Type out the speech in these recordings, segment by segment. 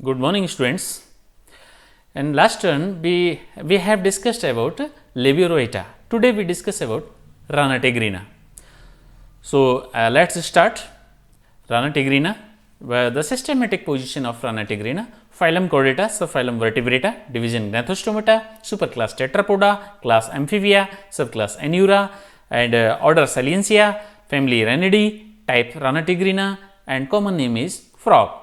Good morning, students. And last turn we have discussed about Leburoita. Today we discuss about Rana tigrina. So let us start. Rana tigrina, the systematic position of Rana tigrina: phylum Chordata, subphylum Vertebrata, division Gnathostomata, superclass Tetrapoda, class Amphibia, subclass Anura, and order Salientia, family Ranidae, type Rana tigrina, and common name is frog.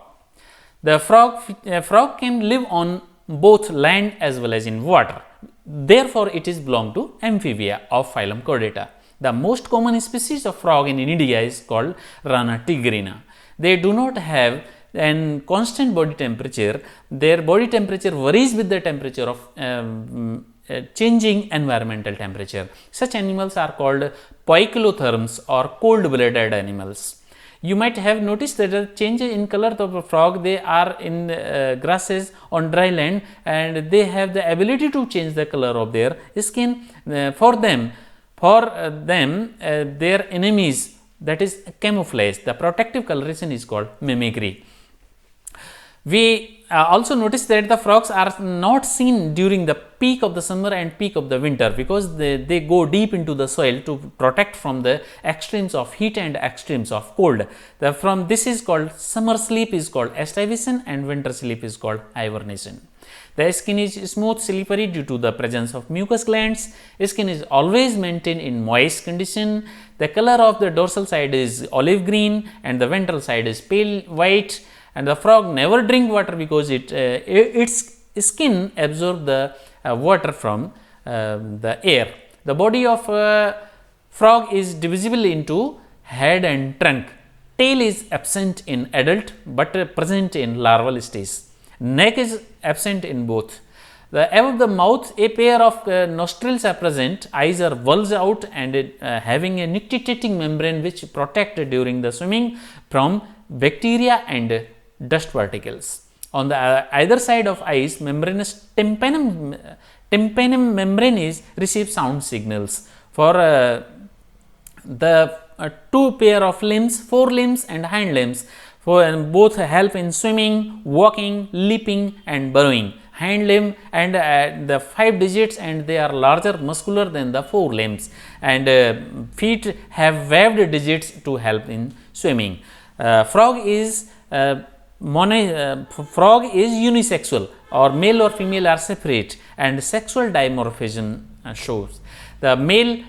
The frog can live on both land as well as in water. Therefore, it is belong to Amphibia of phylum Chordata. The most common species of frog in India is called Rana tigrina. They do not have a constant body temperature. Their body temperature varies with the temperature of changing environmental temperature. Such animals are called poikilotherms or cold-blooded animals. You might have noticed that the change in color of a frog, they are in grasses on dry land, and they have the ability to change the color of their skin. For them, their enemies, that is camouflage. The protective coloration is called mimicry. We also notice that the frogs are not seen during the peak of the summer and peak of the winter, because they go deep into the soil to protect from the extremes of heat and extremes of cold. This is called summer sleep is called estivation and winter sleep is called hibernation. The skin is smooth, slippery due to the presence of mucus glands. Skin is always maintained in moist condition. The color of the dorsal side is olive green and the ventral side is pale white. And the frog never drink water because its skin absorb the water from the air. The body of frog is divisible into head and trunk. Tail is absent in adult but present in larval stage. Neck is absent in both. Above the mouth, a pair of nostrils are present. Eyes are bulged out and having a nictitating membrane which protect during the swimming from bacteria and dust particles. On the either side of eyes, membranous tympanum membrane is receive sound signals. For the two pair of limbs, forelimbs and hind limbs, both help in swimming, walking, leaping and burrowing. Hind limb and the 5 digits, and they are larger, muscular than the forelimbs, and feet have webbed digits to help in swimming. Frog is unisexual, or male or female are separate, and sexual dimorphism shows. The male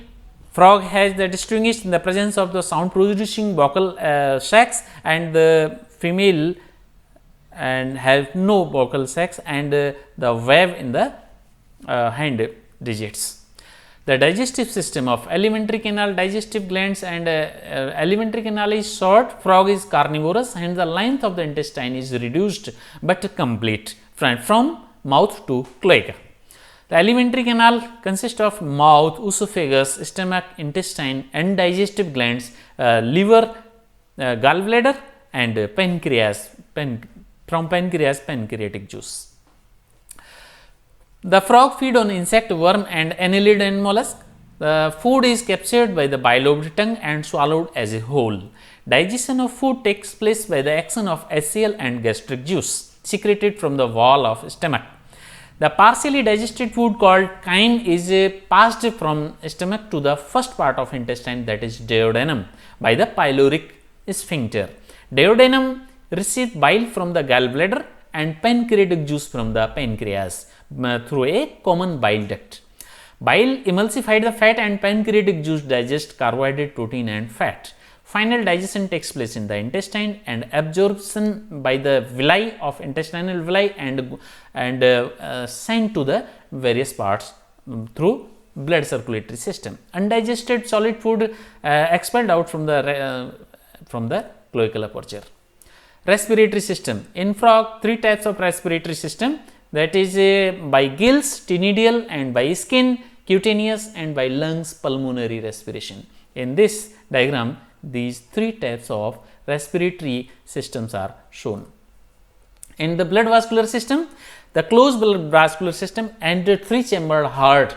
frog has the distinguished in the presence of the sound producing vocal sacs, and the female and have no vocal sacs and the web in the hind digits. The digestive system of alimentary canal, digestive glands, and alimentary canal is short. Frog is carnivorous, and the length of the intestine is reduced but complete from mouth to cloaca. The alimentary canal consists of mouth, esophagus, stomach, intestine, and digestive glands, liver, gallbladder, and pancreas. From pancreas, pancreatic juice. The frog feed on insect, worm, and annelid and mollusk. The food is captured by the bilobed tongue and swallowed as a whole. Digestion of food takes place by the action of HCl and gastric juice secreted from the wall of stomach. The partially digested food called chyme is passed from stomach to the first part of intestine, that is duodenum, by the pyloric sphincter. Duodenum receives bile from the gallbladder and pancreatic juice from the pancreas through a common bile duct. Bile emulsified the fat, and pancreatic juice digests carbohydrate, protein and fat. Final digestion takes place in the intestine, and absorption by the villi of intestinal villi and sent to the various parts through blood circulatory system. Undigested solid food expelled out from the cloacal aperture. Respiratory system. In frog, 3 types of respiratory system, that is by gills, tenidial, and by skin, cutaneous, and by lungs, pulmonary respiration. In this diagram, these 3 types of respiratory systems are shown. In the blood vascular system, the closed blood vascular system and the 3-chambered heart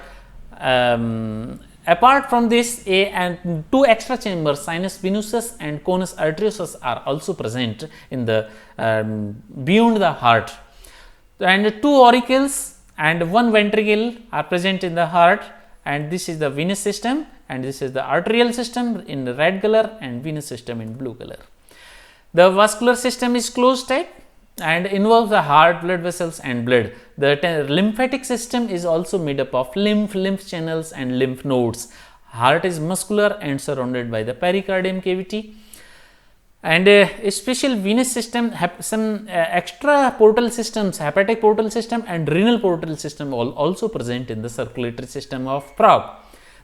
apart from this, a and two extra chambers, sinus venosus and conus arteriosus, are also present in the beyond the heart, and two auricles and one ventricle are present in the heart, and this is the venous system and this is the arterial system in the red color and venous system in blue color. The vascular system is closed type and involves the heart, blood vessels and blood. The lymphatic system is also made up of lymph channels and lymph nodes. Heart is muscular and surrounded by the pericardium cavity. And a special venous system have some extra portal systems, hepatic portal system and renal portal system also present in the circulatory system of frog.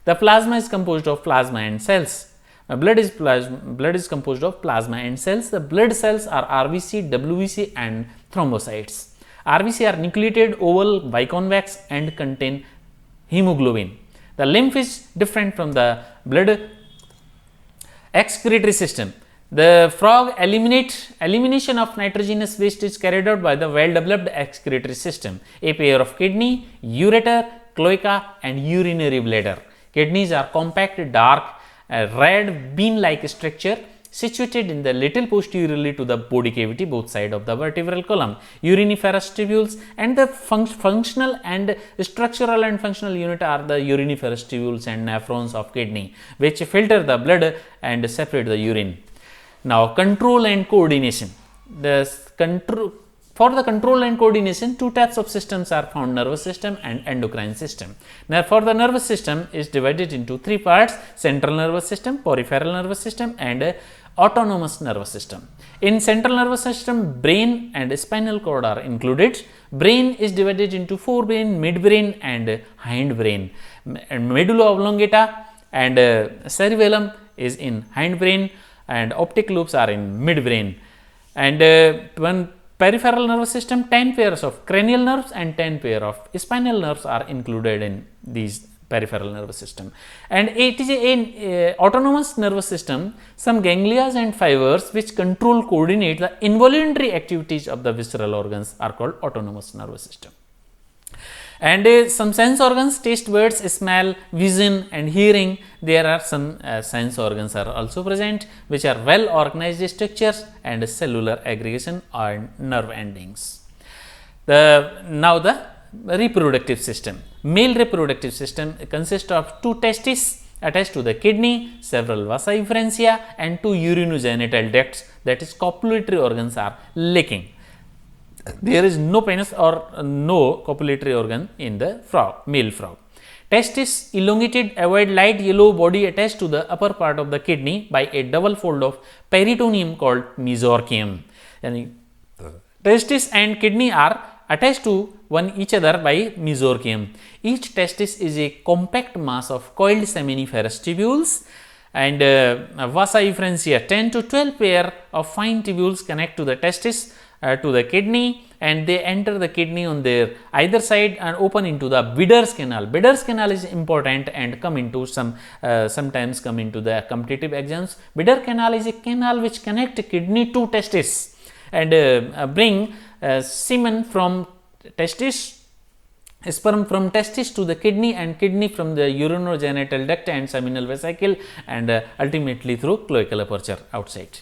The plasma is composed of plasma and cells. Blood is composed of plasma and cells. The blood cells are RBC, WBC and thrombocytes. RBC are nucleated, oval, biconvex and contain hemoglobin. The lymph is different from the blood excretory system. The frog elimination of nitrogenous waste is carried out by the well developed excretory system, a pair of kidney, ureter, cloaca and urinary bladder. Kidneys are compact, dark, red bean-like structure situated in the little posteriorly to the body cavity, both sides of the vertebral column. Uriniferous tubules and the functional and structural and functional unit are the uriniferous tubules and nephrons of kidney, which filter the blood and separate the urine. Now, control and coordination. For the control and coordination, two types of systems are found: nervous system and endocrine system. Now, for the nervous system is divided into three parts: central nervous system, peripheral nervous system and autonomous nervous system. In central nervous system, brain and spinal cord are included. Brain is divided into forebrain, midbrain and hindbrain. Medulla oblongata and cerebellum is in hindbrain and optic lobes are in midbrain. And one peripheral nervous system, 10 pairs of cranial nerves and 10 pair of spinal nerves are included in these peripheral nervous system. And it is an autonomous nervous system, some ganglias and fibers which control, coordinate the involuntary activities of the visceral organs are called autonomous nervous system. And some sense organs, taste, buds, smell, vision and hearing, there are some sense organs are also present which are well organized structures and cellular aggregation and nerve endings. Now the reproductive system. Male reproductive system consists of two testes attached to the kidney, several vasa efferentia and two urinogenital ducts, that is copulatory organs are lacking. There is no penis or no copulatory organ in the frog, male frog. Testis elongated, avoid light yellow body attached to the upper part of the kidney by a double fold of peritoneum called mesorchium. And testis and kidney are attached to each other by mesorchium. Each testis is a compact mass of coiled seminiferous tubules, and vasa efferentia 10 to 12 pair of fine tubules connect to the testis to the kidney, and they enter the kidney on their either side and open into the Bidder's canal. Bidder's canal is important and come into sometimes come into the competitive exams. Bidder canal is a canal which connect kidney to testis and bring semen from testis, sperm from testis to the kidney and kidney from the urinogenital duct and seminal vesicle and ultimately through cloacal aperture outside.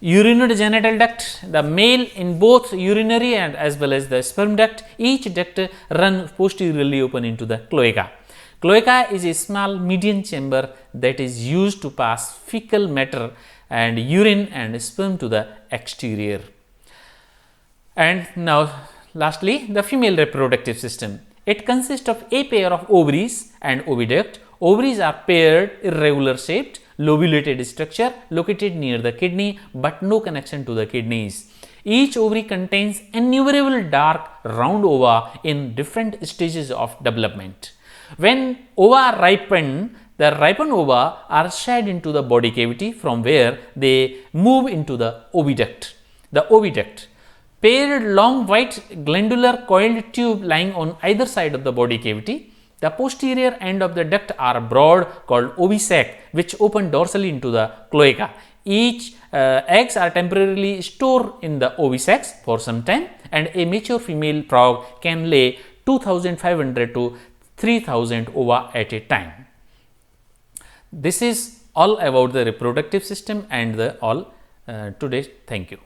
Urinogenital duct, the male in both urinary and as well as the sperm duct, each duct run posteriorly open into the cloaca. Cloaca is a small median chamber that is used to pass fecal matter and urine and sperm to the exterior. And now lastly, the female reproductive system. It consists of a pair of ovaries and oviduct. Ovaries are paired, irregular shaped, lobulated structure located near the kidney but no connection to the kidneys. Each ovary contains innumerable dark round ova in different stages of development. When ova ripen, the ripened ova are shed into the body cavity from where they move into the oviduct. The oviduct, paired long white glandular coiled tube lying on either side of the body cavity. The posterior end of the duct are broad called ovisac which open dorsally into the cloaca. Each eggs are temporarily stored in the ovisacs for some time, and a mature female frog can lay 2500 to 3000 ova at a time. This is all about the reproductive system and the all today. Thank you.